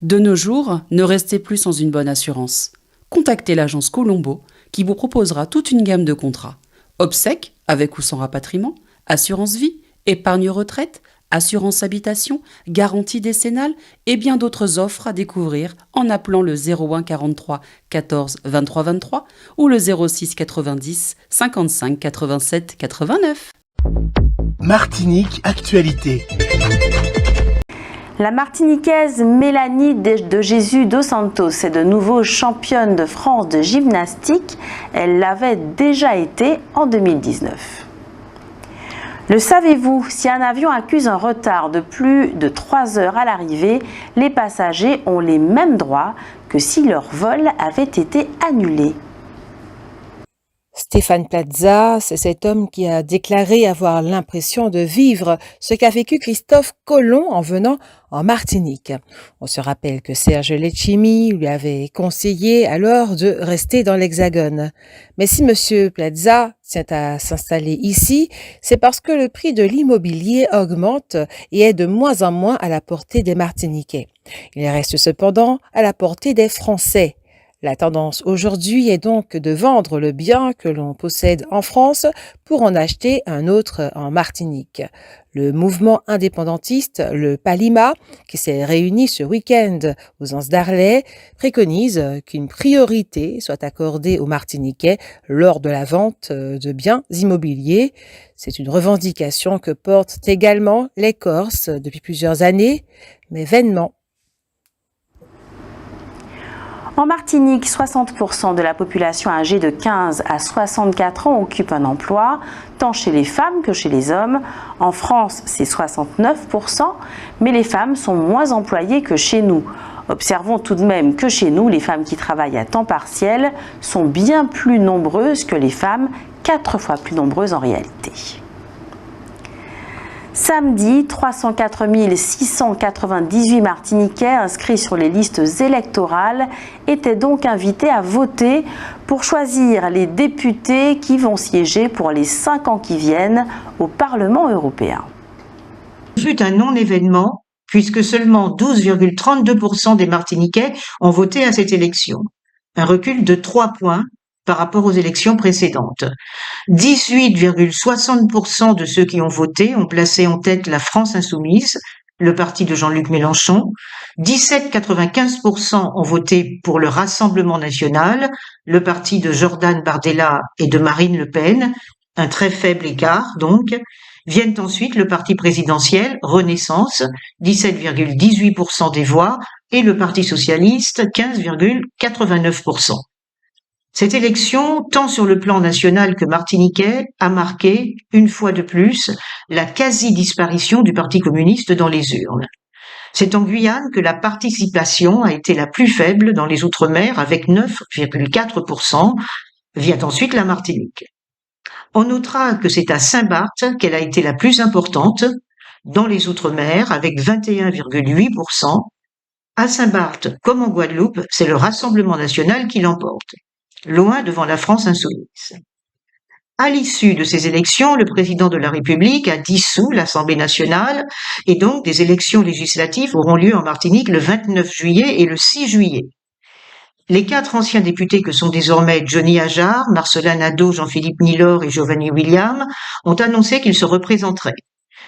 De nos jours, ne restez plus sans une bonne assurance. Contactez l'agence Colombo qui vous proposera toute une gamme de contrats. Obsèques, avec ou sans rapatriement, assurance vie, épargne retraite, assurance habitation, garantie décennale et bien d'autres offres à découvrir en appelant le 01 43 14 23 23 ou le 06 90 55 87 89. Martinique Actualité. La Martiniquaise Mélanie de Jésus dos Santos est de nouveau championne de France de gymnastique. Elle l'avait déjà été en 2019. Le savez-vous, si un avion accuse un retard de plus de 3 heures à l'arrivée, les passagers ont les mêmes droits que si leur vol avait été annulé. Stéphane Plaza, c'est cet homme qui a déclaré avoir l'impression de vivre ce qu'a vécu Christophe Colomb en venant en Martinique. On se rappelle que Serge Letchimy lui avait conseillé alors de rester dans l'Hexagone. Mais si monsieur Plaza tient à s'installer ici, c'est parce que le prix de l'immobilier augmente et est de moins en moins à la portée des Martiniquais. Il reste cependant à la portée des Français. La tendance aujourd'hui est donc de vendre le bien que l'on possède en France pour en acheter un autre en Martinique. Le mouvement indépendantiste, le PALIMA, qui s'est réuni ce week-end aux Anses d'Arlay, préconise qu'une priorité soit accordée aux Martiniquais lors de la vente de biens immobiliers. C'est une revendication que portent également les Corses depuis plusieurs années, mais vainement. En Martinique, 60% de la population âgée de 15 à 64 ans occupe un emploi, tant chez les femmes que chez les hommes. En France, c'est 69%, mais les femmes sont moins employées que chez nous. Observons tout de même que chez nous, les femmes qui travaillent à temps partiel sont bien plus nombreuses que les femmes, 4 fois plus nombreuses en réalité. Samedi, 304 698 Martiniquais inscrits sur les listes électorales étaient donc invités à voter pour choisir les députés qui vont siéger pour les 5 ans qui viennent au Parlement européen. Ce fut un non-événement puisque seulement 12,32% des Martiniquais ont voté à cette élection, un recul de 3 points par rapport aux élections précédentes. 18,60% de ceux qui ont voté ont placé en tête la France insoumise, le parti de Jean-Luc Mélenchon. 17,95% ont voté pour le Rassemblement national, le parti de Jordan Bardella et de Marine Le Pen, un très faible écart donc. Viennent ensuite le parti présidentiel Renaissance, 17,18% des voix, et le parti socialiste, 15,89%. Cette élection, tant sur le plan national que martiniquais, a marqué, une fois de plus, la quasi-disparition du Parti communiste dans les urnes. C'est en Guyane que la participation a été la plus faible dans les Outre-mer, avec 9,4%, vient ensuite la Martinique. On notera que c'est à Saint-Barth qu'elle a été la plus importante, dans les Outre-mer, avec 21,8%. À Saint-Barth, comme en Guadeloupe, c'est le Rassemblement national qui l'emporte, loin devant la France insoumise. À l'issue de ces élections, le président de la République a dissous l'Assemblée nationale et donc des élections législatives auront lieu en Martinique le 29 juillet et le 6 juillet. Les 4 anciens députés que sont désormais Johnny Ajar, Marcelin Nadeau, Jean-Philippe Nilor et Giovanni William ont annoncé qu'ils se représenteraient.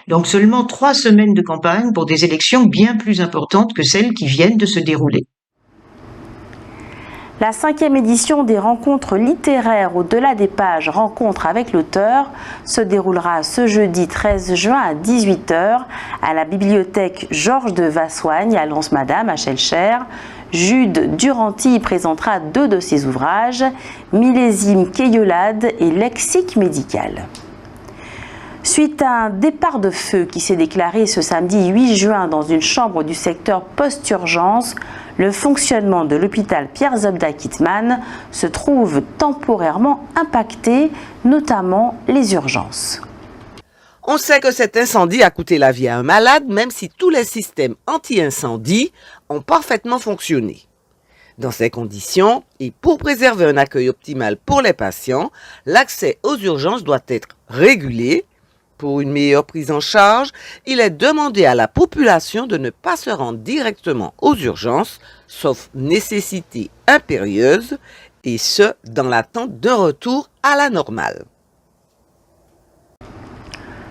Donc seulement 3 semaines de campagne pour des élections bien plus importantes que celles qui viennent de se dérouler. La 5e édition des rencontres littéraires au-delà des pages Rencontres avec l'auteur se déroulera ce jeudi 13 juin à 18h à la bibliothèque Georges de Vassoigne à Lons-Madame à Schellcher. Jude Duranty y présentera 2 de ses ouvrages, Millésime Quéiolade et Lexique médical. Suite à un départ de feu qui s'est déclaré ce samedi 8 juin dans une chambre du secteur post-urgence, le fonctionnement de l'hôpital Pierre Zobda Kittmann se trouve temporairement impacté, notamment les urgences. On sait que cet incendie a coûté la vie à un malade, même si tous les systèmes anti-incendie ont parfaitement fonctionné. Dans ces conditions, et pour préserver un accueil optimal pour les patients, l'accès aux urgences doit être régulé Pour une meilleure prise en charge, il est demandé à la population de ne pas se rendre directement aux urgences, sauf nécessité impérieuse, et ce, dans l'attente d'un retour à la normale.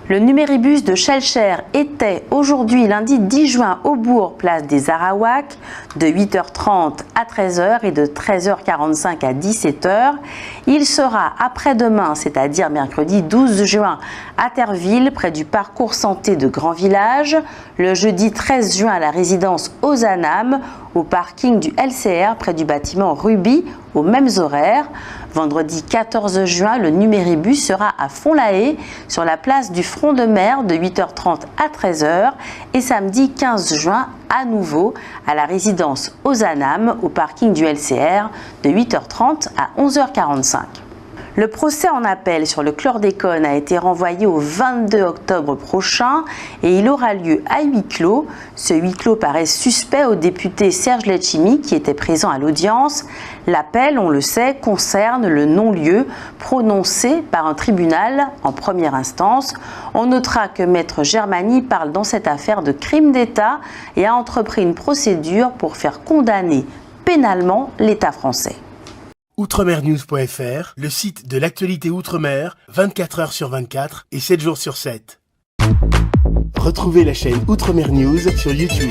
Le numéribus de Schellcher était aujourd'hui lundi 10 juin au Bourg, place des Arawaks, de 8h30 à 13h et de 13h45 à 17h. Il sera après-demain, c'est-à-dire mercredi 12 juin, à Terville, près du parcours santé de Grand Village, le jeudi 13 juin à la résidence Ozanam, au parking du LCR près du bâtiment Ruby, aux mêmes horaires. Vendredi 14 juin, le numéribus sera à Font-la-Haye, sur la place du Front de Mer, de 8h30 à 13h. Et samedi 15 juin, à nouveau, à la résidence Ozanam, au parking du LCR, de 8h30 à 11h45. Le procès en appel sur le chlordécone a été renvoyé au 22 octobre prochain et il aura lieu à huis clos. Ce huis clos paraît suspect au député Serge Letchimy qui était présent à l'audience. L'appel, on le sait, concerne le non-lieu prononcé par un tribunal en première instance. On notera que Maître Germany parle dans cette affaire de crime d'État et a entrepris une procédure pour faire condamner pénalement l'État français. Outremernews.fr, le site de l'actualité Outre-mer, 24 heures sur 24 et 7 jours sur 7. Retrouvez la chaîne Outremer News sur YouTube.